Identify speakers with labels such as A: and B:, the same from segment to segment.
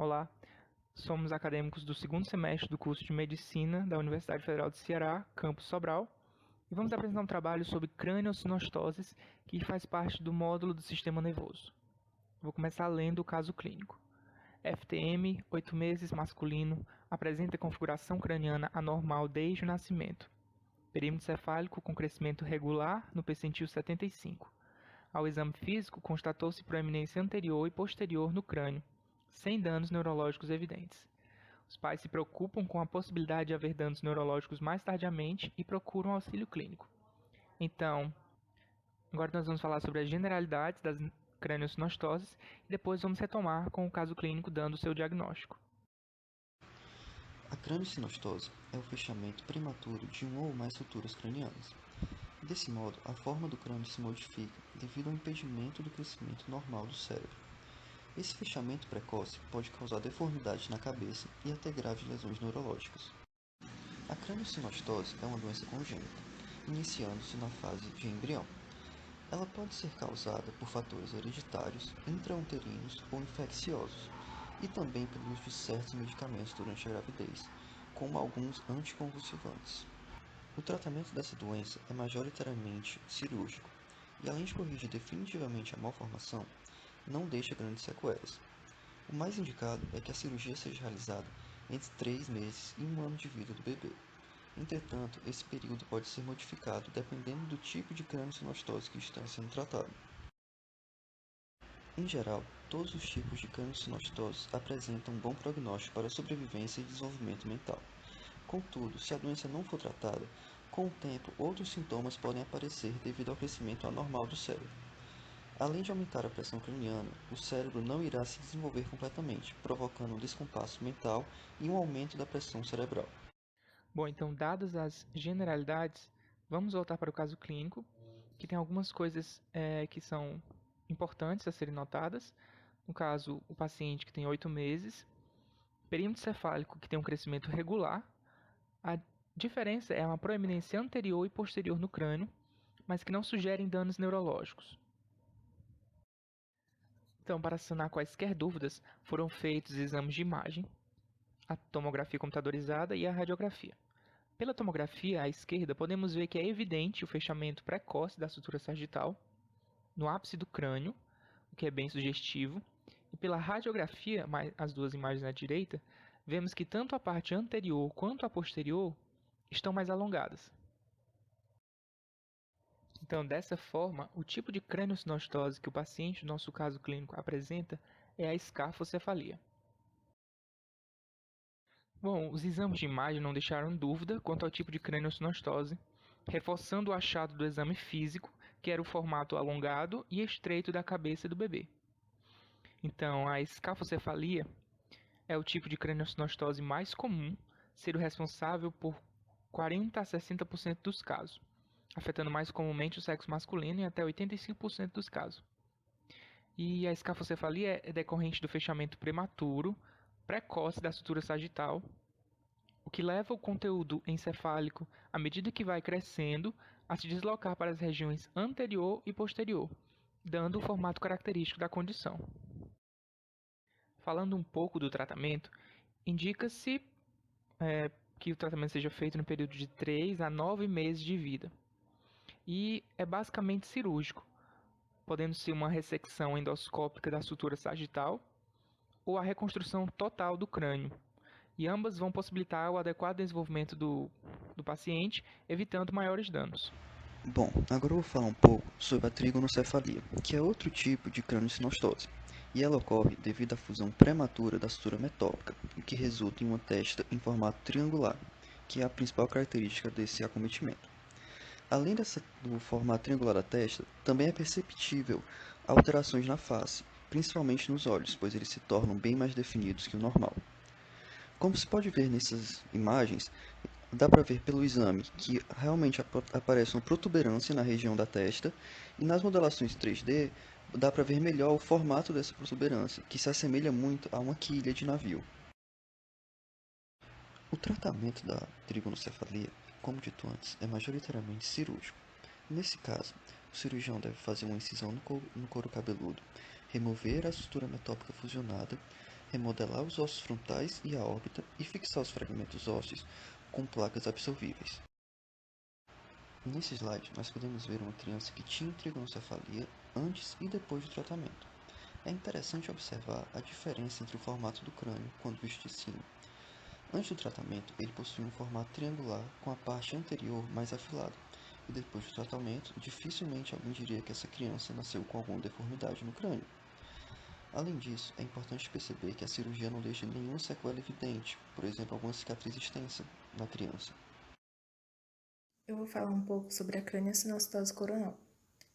A: Olá, somos acadêmicos do segundo semestre do curso de Medicina da Universidade Federal do Ceará, campus Sobral, e vamos apresentar um trabalho sobre craniosinostoses que faz parte do módulo do sistema nervoso. Vou começar lendo o caso clínico. FTM, 8 meses, masculino, apresenta configuração craniana anormal desde o nascimento. Perímetro cefálico com crescimento regular no percentil 75. Ao exame físico, constatou-se proeminência anterior e posterior no crânio, sem danos neurológicos evidentes. Os pais se preocupam com a possibilidade de haver danos neurológicos mais tardiamente e procuram auxílio clínico. Então, agora nós vamos falar sobre as generalidades das craniosinostoses e depois vamos retomar com o caso clínico dando o seu diagnóstico.
B: A craniosinostose é o fechamento prematuro de uma ou mais suturas cranianas. Desse modo, a forma do crânio se modifica devido ao impedimento do crescimento normal do cérebro. Esse fechamento precoce pode causar deformidades na cabeça e até graves lesões neurológicas. A craniosinostose é uma doença congênita, iniciando-se na fase de embrião. Ela pode ser causada por fatores hereditários, intrauterinos ou infecciosos, e também pelo uso de certos medicamentos durante a gravidez, como alguns anticonvulsivantes. O tratamento dessa doença é majoritariamente cirúrgico, e além de corrigir definitivamente a malformação, não deixa grandes sequelas. O mais indicado é que a cirurgia seja realizada entre 3 meses e 1 ano de vida do bebê. Entretanto, esse período pode ser modificado dependendo do tipo de craniosinostose que está sendo tratado. Em geral, todos os tipos de craniosinostose apresentam um bom prognóstico para sobrevivência e desenvolvimento mental. Contudo, se a doença não for tratada, com o tempo outros sintomas podem aparecer devido ao crescimento anormal do cérebro. Além de aumentar a pressão craniana, o cérebro não irá se desenvolver completamente, provocando um descompasso mental e um aumento da pressão cerebral.
A: Bom, então, dadas as generalidades, vamos voltar para o caso clínico, que tem algumas coisas que são importantes a serem notadas. No caso, o paciente que tem 8 meses, perímetro cefálico que tem um crescimento regular. A diferença é uma proeminência anterior e posterior no crânio, mas que não sugerem danos neurológicos. Então, para sanar quaisquer dúvidas, foram feitos exames de imagem, a tomografia computadorizada e a radiografia. Pela tomografia à esquerda, podemos ver que é evidente o fechamento precoce da sutura sagital no ápice do crânio, o que é bem sugestivo. E pela radiografia, as duas imagens à direita, vemos que tanto a parte anterior quanto a posterior estão mais alongadas. Então, dessa forma, o tipo de craniosinostose que o paciente, no nosso caso clínico, apresenta é a escafocefalia. Bom, os exames de imagem não deixaram dúvida quanto ao tipo de craniosinostose, reforçando o achado do exame físico, que era o formato alongado e estreito da cabeça do bebê. Então, a escafocefalia é o tipo de craniosinostose mais comum, ser o responsável por 40 a 60% dos casos, afetando mais comumente o sexo masculino em até 85% dos casos. E a escafocefalia é decorrente do fechamento prematuro, precoce da sutura sagital, o que leva o conteúdo encefálico, à medida que vai crescendo, a se deslocar para as regiões anterior e posterior, dando o formato característico da condição. Falando um pouco do tratamento, indica-se que o tratamento seja feito no período de 3 a 9 meses de vida. E é basicamente cirúrgico, podendo ser uma ressecção endoscópica da sutura sagital ou a reconstrução total do crânio. E ambas vão possibilitar o adequado desenvolvimento do paciente, evitando maiores danos.
B: Bom, agora eu vou falar um pouco sobre a trigonocefalia, que é outro tipo de craniosinostose, e ela ocorre devido à fusão prematura da sutura metópica, o que resulta em uma testa em formato triangular, que é a principal característica desse acometimento. Além do formato triangular da testa, também é perceptível alterações na face, principalmente nos olhos, pois eles se tornam bem mais definidos que o normal. Como se pode ver nessas imagens, dá para ver pelo exame que realmente aparece uma protuberância na região da testa, e nas modelações 3D dá para ver melhor o formato dessa protuberância, que se assemelha muito a uma quilha de navio. O tratamento da trigonocefalia, como dito antes, é majoritariamente cirúrgico. Nesse caso, o cirurgião deve fazer uma incisão no couro cabeludo, remover a sutura metópica fusionada, remodelar os ossos frontais e a órbita e fixar os fragmentos ósseos com placas absorvíveis. Nesse slide, nós podemos ver uma criança que tinha trigonocefalia antes e depois do tratamento. É interessante observar a diferença entre o formato do crânio quando visto de cima. Antes do tratamento, ele possuía um formato triangular com a parte anterior mais afilada, e depois do tratamento, dificilmente alguém diria que essa criança nasceu com alguma deformidade no crânio. Além disso, é importante perceber que a cirurgia não deixa nenhuma sequela evidente, por exemplo, alguma cicatriz extensa na criança.
C: Eu vou falar um pouco sobre a craniosinostose coronal.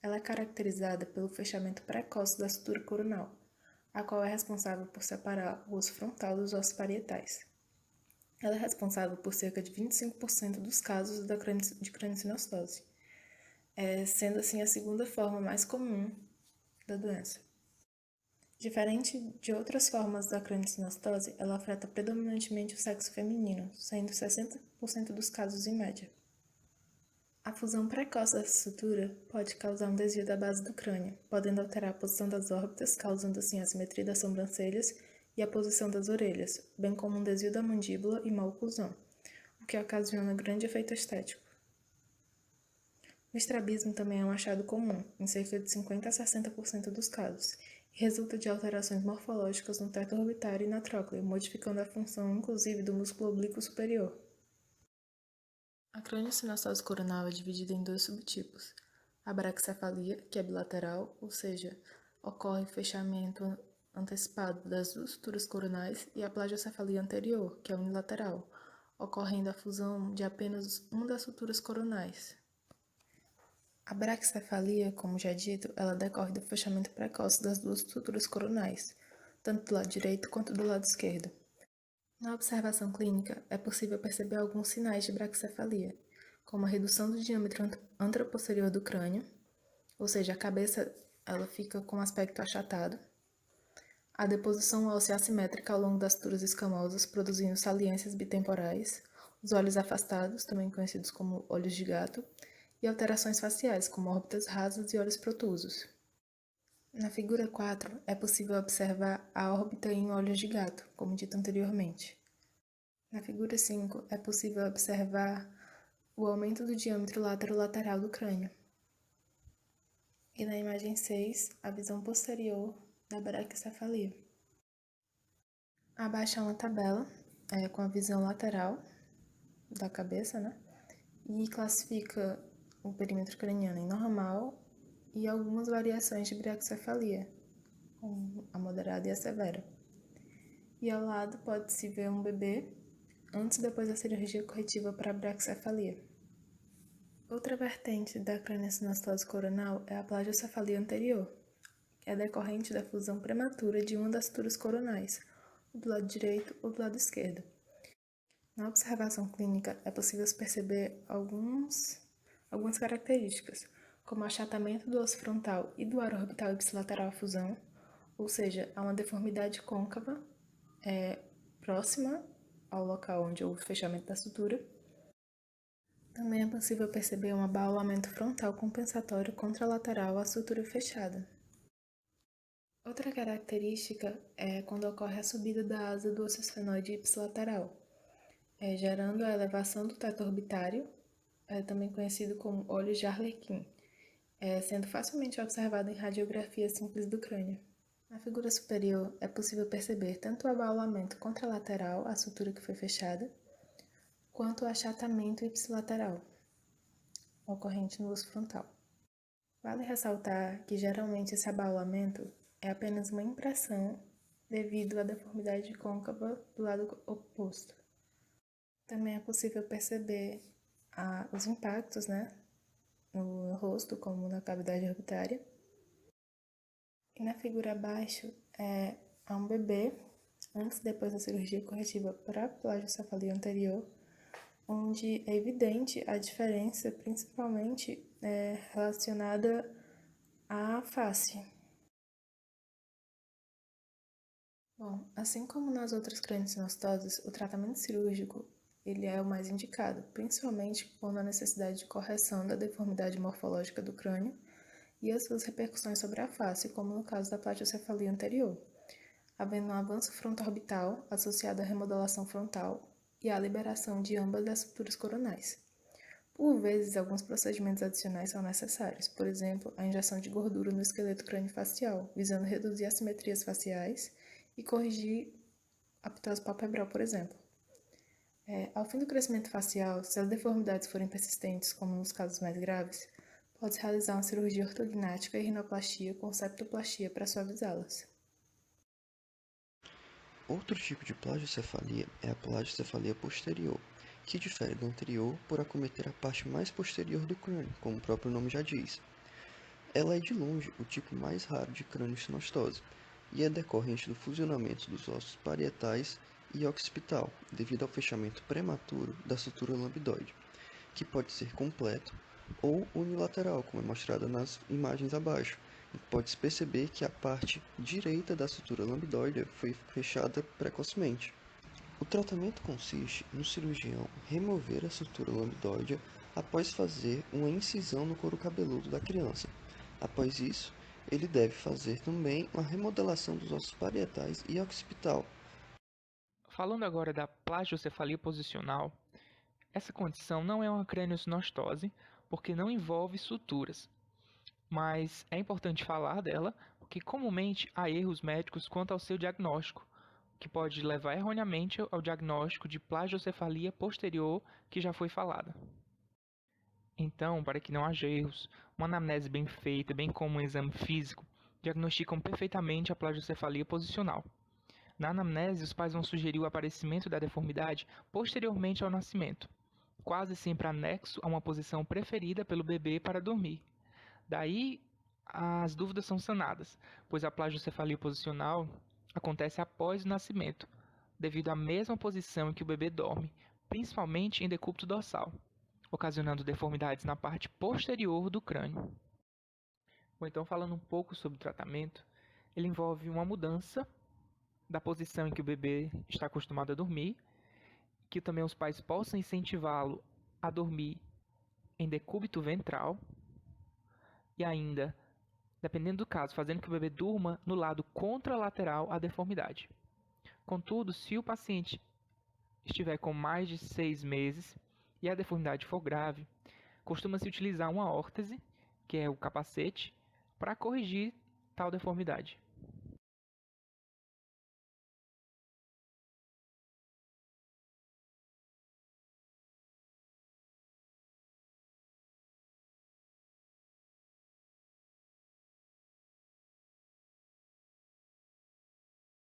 C: Ela é caracterizada pelo fechamento precoce da sutura coronal, a qual é responsável por separar o osso frontal dos ossos parietais. Ela é responsável por cerca de 25% dos casos de craniosinostose, sendo assim a segunda forma mais comum da doença. Diferente de outras formas da craniosinostose, ela afeta predominantemente o sexo feminino, sendo 60% dos casos em média. A fusão precoce dessa sutura pode causar um desvio da base do crânio, podendo alterar a posição das órbitas, causando assim a simetria das sobrancelhas e a posição das orelhas, bem como um desvio da mandíbula e má oclusão, o que ocasiona grande efeito estético. O estrabismo também é um achado comum, em cerca de 50 a 60% dos casos, e resulta de alterações morfológicas no teto orbitário e na tróclea, modificando a função inclusive do músculo oblíquo superior. A craniosinostose coronal é dividida em dois subtipos: a braquicefalia, que é bilateral, ou seja, ocorre o fechamento antecipado das duas suturas coronais, e a plagiocefalia anterior, que é unilateral, ocorrendo a fusão de apenas uma das suturas coronais. A braquicefalia, como já dito, ela decorre do fechamento precoce das duas suturas coronais, tanto do lado direito quanto do lado esquerdo. Na observação clínica, é possível perceber alguns sinais de braquicefalia, como a redução do diâmetro anteroposterior do crânio, ou seja, a cabeça ela fica com aspecto achatado, a deposição óssea assimétrica ao longo das suturas escamosas, produzindo saliências bitemporais, os olhos afastados, também conhecidos como olhos de gato, e alterações faciais, como órbitas rasas e olhos protusos. Na figura 4, é possível observar a órbita em olhos de gato, como dito anteriormente. Na figura 5, é possível observar o aumento do diâmetro lateral do crânio. E na imagem 6, a visão posterior da braquicefalia. Abaixo há uma tabela com a visão lateral da cabeça, e classifica o perímetro craniano em normal e algumas variações de braquicefalia, como a moderada e a severa. E ao lado pode-se ver um bebê antes e depois da cirurgia corretiva para a braquicefalia. Outra vertente da craniosinostose coronal é a plagiocefalia anterior, que é decorrente da fusão prematura de uma das suturas coronais, ou do lado direito ou do lado esquerdo. Na observação clínica, é possível perceber algumas características, como o achatamento do osso frontal e do aro orbital ipsilateral à fusão, ou seja, há uma deformidade côncava próxima ao local onde houve o fechamento da sutura. Também é possível perceber um abaulamento frontal compensatório contralateral à sutura fechada. Outra característica é quando ocorre a subida da asa do osso esfenoide ipsilateral, gerando a elevação do teto orbitário, também conhecido como olhos de Arlequim, sendo facilmente observado em radiografia simples do crânio. Na figura superior é possível perceber tanto o abaulamento contralateral à sutura que foi fechada, quanto o achatamento ipsilateral, ocorrente no osso frontal. Vale ressaltar que geralmente esse abaulamento é apenas uma impressão devido à deformidade côncava do lado oposto. Também é possível perceber os impactos, no rosto, como na cavidade orbitária. E na figura abaixo há um bebê, antes e depois da cirurgia corretiva para a plagiocefalia anterior, onde é evidente a diferença, principalmente relacionada à face. Bom, assim como nas outras craniosinostoses, o tratamento cirúrgico ele é o mais indicado, principalmente quando há necessidade de correção da deformidade morfológica do crânio e as suas repercussões sobre a face, como no caso da plagiocefalia anterior. havendo um avanço fronto-orbital associado à remodelação frontal e à liberação de ambas as suturas coronais. Por vezes, alguns procedimentos adicionais são necessários, por exemplo, a injeção de gordura no esqueleto crâniofacial, visando reduzir assimetrias faciais e corrigir a ptose palpebral, por exemplo. Ao fim do crescimento facial, se as deformidades forem persistentes, como nos casos mais graves, pode-se realizar uma cirurgia ortognática e rinoplastia com septoplastia para suavizá-las.
B: Outro tipo de plagiocefalia é a plagiocefalia posterior, que difere da anterior por acometer a parte mais posterior do crânio, como o próprio nome já diz. Ela é de longe o tipo mais raro de craniosinostose e é decorrente do fusionamento dos ossos parietais e occipital, devido ao fechamento prematuro da sutura lambidoide, que pode ser completo ou unilateral, como é mostrado nas imagens abaixo. Pode-se perceber que a parte direita da sutura lambidoide foi fechada precocemente. O tratamento consiste no cirurgião remover a sutura lambidoide após fazer uma incisão no couro cabeludo da criança. Após isso, ele deve fazer também uma remodelação dos ossos parietais e occipital.
A: Falando agora da plagiocefalia posicional, essa condição não é uma craniosinostose porque não envolve suturas, mas é importante falar dela porque comumente há erros médicos quanto ao seu diagnóstico, que pode levar erroneamente ao diagnóstico de plagiocefalia posterior que já foi falada. Então, para que não haja erros, uma anamnese bem feita, bem como um exame físico, diagnosticam perfeitamente a plagiocefalia posicional. Na anamnese, os pais vão sugerir o aparecimento da deformidade posteriormente ao nascimento, quase sempre anexo a uma posição preferida pelo bebê para dormir. Daí, as dúvidas são sanadas, pois a plagiocefalia posicional acontece após o nascimento, devido à mesma posição em que o bebê dorme, principalmente em decúbito dorsal, ocasionando deformidades na parte posterior do crânio. Ou então, falando um pouco sobre o tratamento, ele envolve uma mudança da posição em que o bebê está acostumado a dormir, que também os pais possam incentivá-lo a dormir em decúbito ventral e ainda, dependendo do caso, fazendo que o bebê durma no lado contralateral à deformidade. Contudo, se o paciente estiver com mais de 6 meses e a deformidade for grave, costuma-se utilizar uma órtese, que é o capacete, para corrigir tal deformidade.